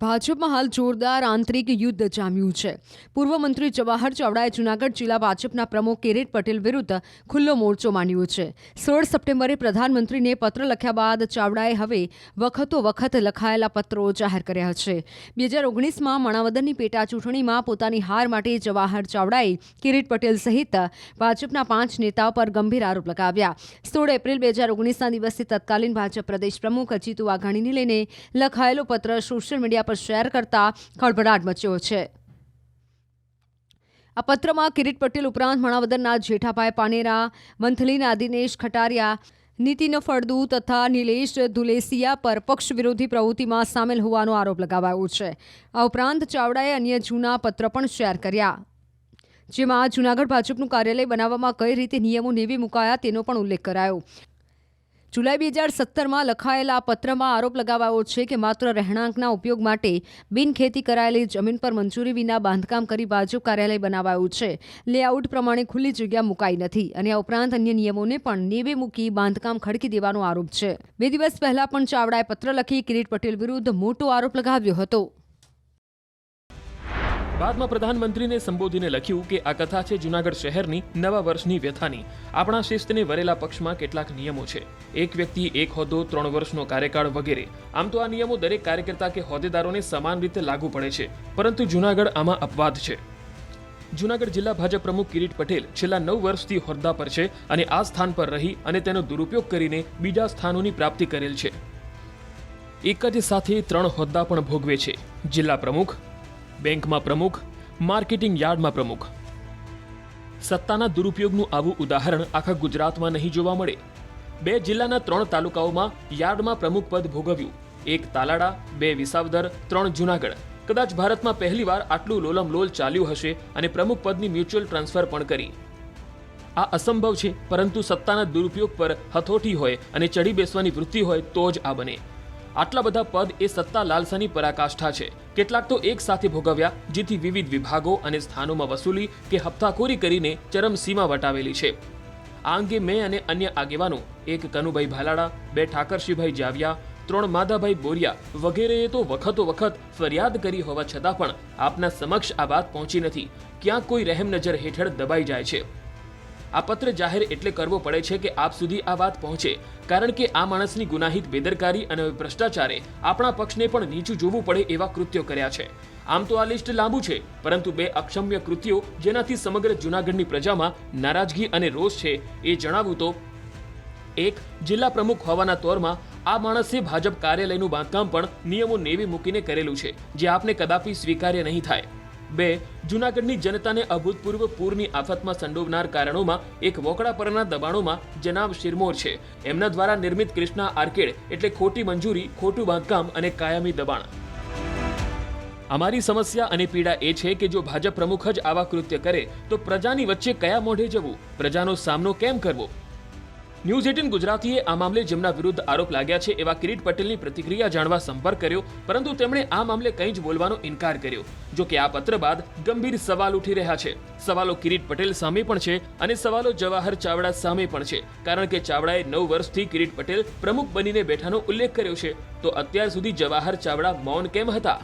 ભાજપમાં હાલ જોરદાર આંતરિક યુદ્ધ જામ્યું છે. પૂર્વ મંત્રી જવાહર ચાવડાએ જૂનાગઢ જિલ્લા ભાજપના પ્રમુખ કિરીટ પટેલ વિરુદ્ધ ખુલ્લો મોરચો માંડ્યો છે. 16 સપ્ટેમ્બરે પ્રધાનમંત્રીને પત્ર લખ્યા બાદ ચાવડાએ હવે વખતો વખત લખાયેલા પત્રો જાહેર કર્યા છે. 2019માં માણાવદરની પેટા ચૂંટણીમાં પોતાની હાર માટે જવાહર ચાવડાએ કિરીટ પટેલ સહિત ભાજપના 5 નેતાઓ પર ગંભીર આરોપ લગાવ્યા. 16 એપ્રિલ 2019ના દિવસે તત્કાલીન ભાજપ પ્રદેશ પ્રમુખ જીતુ વાઘાણીને લઈને લખાયેલો પત્ર સોશિયલ મીડિયા શેર કરતા ખળભળાટ મચ્યો છે. આ પત્રમાં કિરીટ પટેલ ઉપરાંત માણાવદરના જેઠાભાઈ પાનેરા, મંથલીના દિનેશ ખટારિયા, નીતિન ફળદુ તથા નિલેશ ધુલેસિયા પર પક્ષ વિરોધી પ્રવૃત્તિમાં સામેલ હોવાનો આરોપ લગાવાયો છે. આ ઉપરાંત ચાવડાએ અન્ય જૂના પત્ર પણ શેર કર્યા, જેમાં જૂનાગઢ ભાજપનું કાર્યાલય બનાવવામાં કઈ રીતે નિયમો નેવી મુકાયા તેનો પણ ઉલ્લેખ કરાયો. જુલાઈ 2017માં લખાયેલા આ પત્રમાં આરોપ લગાવાયો છે કે માત્ર રહેણાંકના ઉપયોગ માટે બિનખેતી કરાયેલી જમીન પર મંજૂરી વિના બાંધકામ કરી ભાજપ કાર્યાલય બનાવાયું છે. લેઆઉટ પ્રમાણે ખુલ્લી જગ્યા મુકાઈ નથી અને આ ઉપરાંત અન્ય નિયમોને પણ નેવે મૂકી બાંધકામ ખડકી દેવાનો આરોપ છે. 2 દિવસ પહેલા પણ ચાવડાએ પત્ર લખી કિરીટ પટેલ વિરુદ્ધ મોટો આરોપ લગાવ્યો હતો. બાદમાં પ્રધાનમંત્રીને સંબોધીને લખ્યું કે આ કથા છે જૂનાગઢ શહેરની નવા વર્ષની વ્યથાની. આપણા શિસ્તને વરેલા પક્ષમાં કેટલાક નિયમો છે. એક વ્યક્તિ, એક હોદ્દો, 3 વર્ષનો કાર્યકાળ વગેરે. આમ તો આ નિયમો દરેક કાર્યકર્તા કે હોદ્દેદારોને સમાન રીતે લાગુ પડે છે, પરંતુ જૂનાગઢ આમાં અપવાદ છે. જૂનાગઢ જિલ્લા ભાજપ પ્રમુખ કિરીટ પટેલ છેલ્લા 9 વર્ષથી હોદ્દા પર છે અને આ સ્થાન પર રહી અને તેનો દુરુપયોગ કરીને બીજા સ્થાનોની પ્રાપ્તિ કરેલ છે. એક જ સાથે 3 હોદ્દા પણ ભોગવે છે. જિલ્લા પ્રમુખ, બેંકમાં પ્રમુખ, માર્કેટિંગ યાર્ડમાં પ્રમુખ. સત્તાના દુરુપયોગનું આવું ઉદાહરણ આખા ગુજરાતમાં નહીં જોવા મળે. 2 જિલ્લાના 3 તાલુકાઓમાં યાર્ડમાં પ્રમુખ પદ ભોગવ્યું. 1 તાલાડા, 2 વિસાવદર, 3 જૂનાગઢ. કદાચ ભારતમાં પહેલીવાર આટલું લોલમલોલ ચાલ્યું હશે અને પ્રમુખ પદની મ્યુચ્યુઅલ ટ્રાન્સફર પણ કરી. આ અસંભવ છે, પરંતુ સત્તાના દુરુપયોગ પર હથોટી હોય અને ચડી બેસવાની વૃત્તિ હોય તો જ આ બને. આટલા બધા પદ એ સત્તા લાલસાની પરાકાષ્ઠા છે. કેટલાક તો એક સાથે ભોગવ્યા, જેથી વિવિધ વિભાગો અને સ્થાનોમાં વસૂલી કે હપ્તાખોરી કરીને ચરમસીમા વટાવેલી છે. આ અંગે મેં અને અન્ય આગેવાનો, 1 કનુભાઈ ભાલાડા, 2 ઠાકરશીભાઈ જાવિયા, 3 માધાભાઈ બોરિયા વગેરેએ તો વખતો વખત ફરિયાદ કરી હોવા છતાં પણ આપના સમક્ષ આ વાત પહોંચી નથી. ક્યાંક કોઈ રહેમ નજર હેઠળ દબાઈ જાય છે. આ પત્ર જાહેર એટલે કરવો પડે છે કે આપ સુધી આ વાત પહોંચે, કારણ કે આ માણસની ગુનાહિત બેદરકારી અને ભ્રષ્ટાચારે આપણા પક્ષને પણ નીચું જોવું પડે એવા કૃત્યો કર્યા છે. આમ તો આ લિસ્ટ લાંબુ છે, પરંતુ 2 અક્ષમ્ય કૃત્યો જેનાથી સમગ્ર જૂનાગઢની પ્રજામાં નારાજગી અને રોષ છે એ જણાવું તો 1. જિલ્લા પ્રમુખ હોવાના તોરમાં આ માણસે ભાજપ કાર્યાલયનું બાંધકામ પણ નિયમો નેવી મૂકીને કરેલું છે, જે આપને કદાપી સ્વીકાર્ય નહીં થાય. 2. જૂનાગઢની જનતાને અભૂતપૂર્વ પૂરની આફતમાં સંડોવનાર કારણોમાં એક વોકડા પરના દબાણોમાં જનાબ શિરમોર છે. એમના દ્વારા નિર્મિત કૃષ્ણા આર્કેડ એટલે ખોટી મંજૂરી, ખોટું બાંધકામ અને કાયમી દબાણ. અમારી સમસ્યા અને પીડા એ છે કે જો ભાજપ પ્રમુખ જ આવા કૃત્ય કરે તો પ્રજાની વચ્ચે કયા મોઢે જવું, પ્રજાનો સામનો કેમ કરવો? ન્યૂઝ 18 ગુજરાતીએ આ મામલે જેમના વિરુદ્ધ આરોપ લાગ્યા છે એવા કિરીટ પટેલની પ્રતિક્રિયા જાણવા સંપર્ક કર્યો, પરંતુ તેમણે આ મામલે કંઈ જ બોલવાનો ઇનકાર કર્યો. જો કે આ પત્ર બાદ ગંભીર સવાલ ઉઠી રહ્યા છે. સવાલો કિરીટ પટેલ સામે પણ છે અને સવાલો જવાહર ચાવડા સામે પણ છે, કારણ કે ચાવડાએ 9 વર્ષથી કિરીટ પટેલ પ્રમુખ બનીને બેઠાનો ઉલ્લેખ કર્યો છે. તો અત્યાર સુધી જવાહર ચાવડા મૌન કેમ હતા?